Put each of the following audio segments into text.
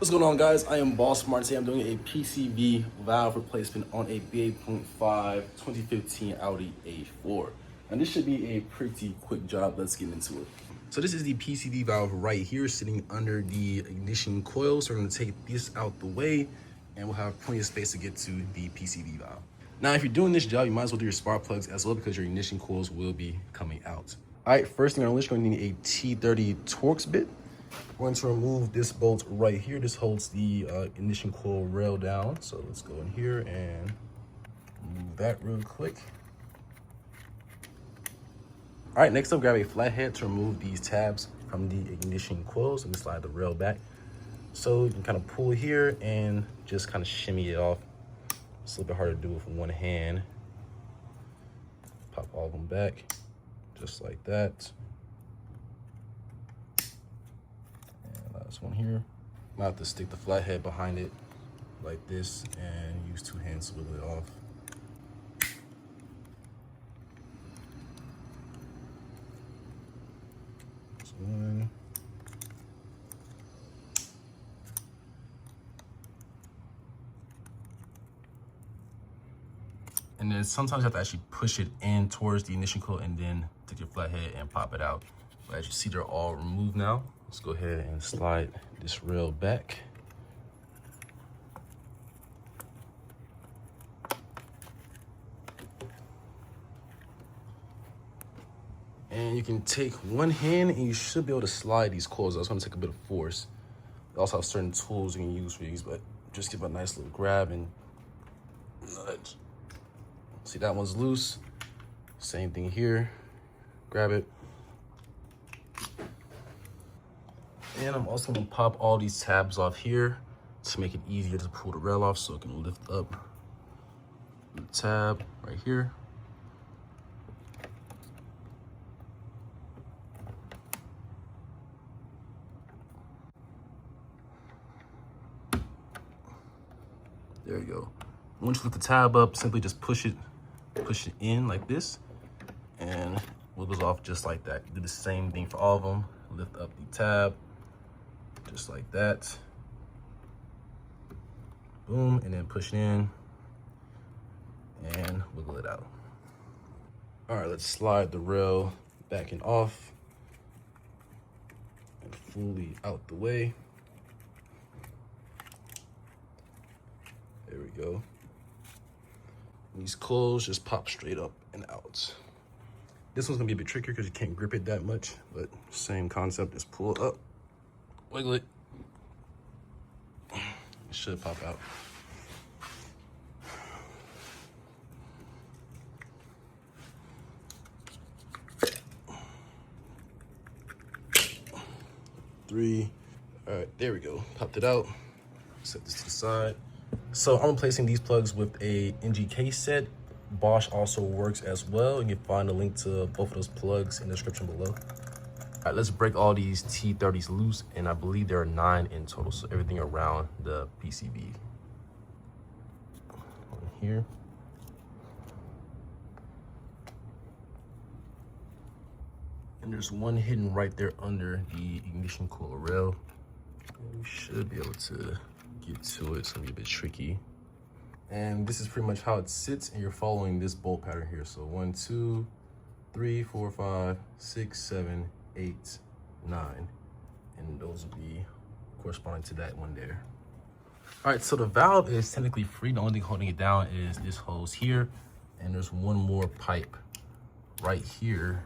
What's going on, guys? I am Boss Smart. Today I'm doing a PCV valve replacement on a B8.5 2015 Audi A4. And this should be a pretty quick job. Let's get into it. So this is the PCV valve right here sitting under the ignition coil. So we're going to take this out the way and we'll have plenty of space to get to the PCV valve. Now, if you're doing this job, you might as well do your spark plugs as well because your ignition coils will be coming out. All right, first thing on the list, you're going to need a T30 Torx bit. We're going to remove this bolt right here. This holds the ignition coil rail down. So let's go in here and remove that real quick. All right, next up, grab a flathead to remove these tabs from the ignition coils and slide the rail back. So you can kind of pull here and just kind of shimmy it off. It's a little bit hard to do with one hand. Pop all of them back, just like that. This one here. I have to stick the flathead behind it like this and use two hands to wiggle it off. This one. And then sometimes you have to actually push it in towards the ignition coil and then take your flathead and pop it out. But as you see, they're all removed now. Let's go ahead and slide this rail back. And you can take one hand and you should be able to slide these coils. That's gonna take a bit of force. You also have certain tools you can use for these, but just give a nice little grab and nudge. See, that one's loose. Same thing here. Grab it. And I'm also gonna pop all these tabs off here to make it easier to pull the rail off so it can lift up the tab right here. There you go. Once you lift the tab up, simply just push it in like this and it wiggles off just like that. Do the same thing for all of them. Lift up the tab. Just like that. Boom, and then push it in and wiggle it out. All right, let's slide the rail back and off and fully out the way. There we go. And these coils just pop straight up and out. This one's gonna be a bit trickier because you can't grip it that much, but same concept, just pull it up. Wiggle it. It should pop out. Three. All right, there we go. Popped it out. Set this to the side. So I'm replacing these plugs with a NGK set. Bosch also works as well. You can find a link to both of those plugs in the description below. All right, let's break all these T30s loose, and I believe there are 9 in total, so everything around the PCV. On here. And there's one hidden right there under the ignition coil rail. We should be able to get to it. It's gonna be a bit tricky. And this is pretty much how it sits, and you're following this bolt pattern here. So 1, 2, 3, 4, 5, 6, 7, 8, 9, and those will be corresponding to that one there. All right, so the valve is technically free. The only thing holding it down is this hose here, and there's one more pipe right here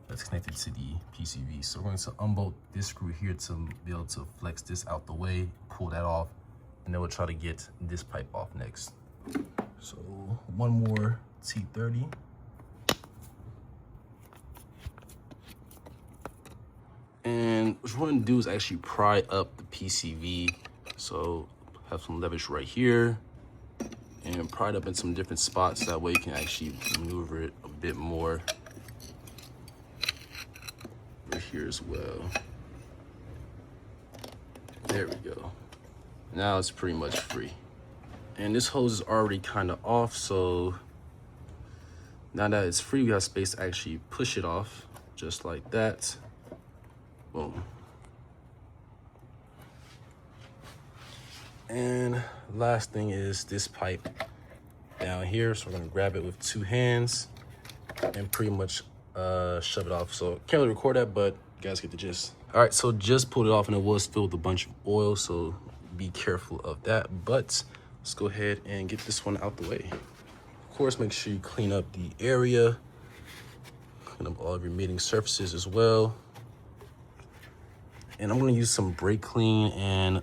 that's connected to the PCV. So we're going to unbolt this screw here to be able to flex this out the way, pull that off, and then we'll try to get this pipe off next. So one more T30. And what we're going to do is actually pry up the PCV. So have some leverage right here and pry it up in some different spots. That way you can actually maneuver it a bit more right here as well. There we go. Now it's pretty much free. And this hose is already kind of off, so now that it's free, we have space to actually push it off, just like that. Boom. And last thing is this pipe down here. So we're gonna grab it with 2 hands and pretty much shove it off. So can't really record that, but you guys get the gist. All right, so just pulled it off and it was filled with a bunch of oil, so be careful of that. But let's go ahead and get this one out the way. Of course, make sure you clean up the area, clean up all of your mating surfaces as well. And I'm gonna use some brake clean and a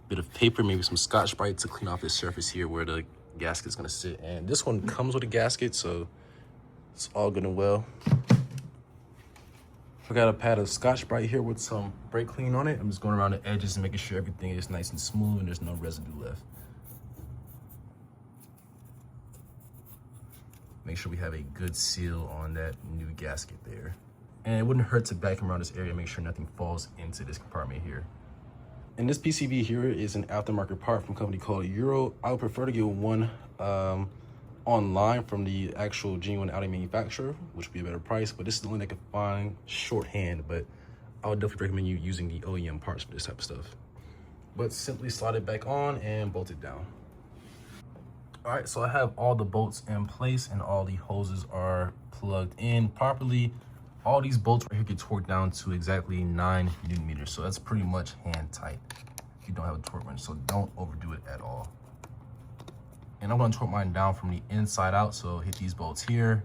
bit of paper, maybe some Scotch-Brite to clean off this surface here where the gasket's gonna sit. And this one comes with a gasket, so it's all good and well. I got a pad of Scotch-Brite here with some brake clean on it. I'm just going around the edges and making sure everything is nice and smooth and there's no residue left. Make sure we have a good seal on that new gasket there. And it wouldn't hurt to vacuum around this area, make sure nothing falls into this compartment here. And this PCV here is an aftermarket part from a company called Euro. I would prefer to get one online from the actual genuine Audi manufacturer, which would be a better price, but this is the only I can find shorthand, but I would definitely recommend you using the OEM parts for this type of stuff. But simply slide it back on and bolt it down. All right, so I have all the bolts in place and all the hoses are plugged in properly. All these bolts right here get torqued down to exactly 9 Newton meters, so that's pretty much hand tight if you don't have a torque wrench, so don't overdo it at all. And I'm gonna torque mine down from the inside out, so hit these bolts here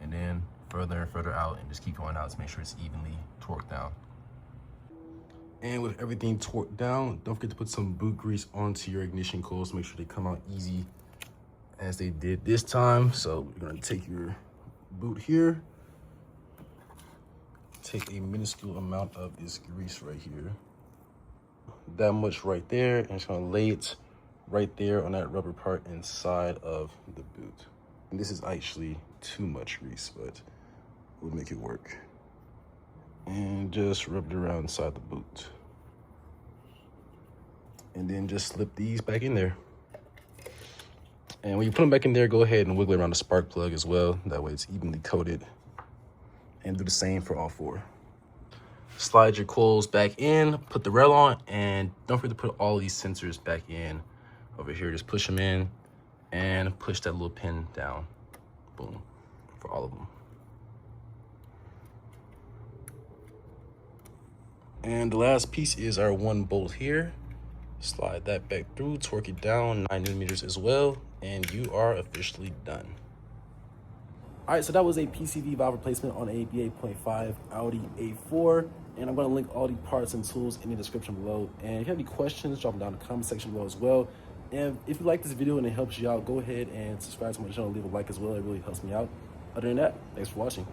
and then further and further out and just keep going out to make sure it's evenly torqued down. And with everything torqued down, don't forget to put some boot grease onto your ignition coils to make sure they come out easy as they did this time. So you're gonna take your boot here, take a minuscule amount of this grease right here, that much right there, and just gonna lay it right there on that rubber part inside of the boot. And this is actually too much grease, but we'll make it work. And just rub it around inside the boot. And then just slip these back in there. And when you put them back in there, go ahead and wiggle around the spark plug as well. That way it's evenly coated. And do the same for all 4. Slide your coils back in, put the rail on, and don't forget to put all these sensors back in over here. Just push them in and push that little pin down. Boom, for all of them. And the last piece is our 1 bolt here. Slide that back through, torque it down 9 Newton meters as well, and you are officially done. All right, so that was a PCV valve replacement on a B8.5 Audi A4. And I'm gonna link all the parts and tools in the description below. And if you have any questions, drop them down in the comment section below as well. And if you like this video and it helps you out, go ahead and subscribe to my channel, leave a like as well. It really helps me out. Other than that, thanks for watching.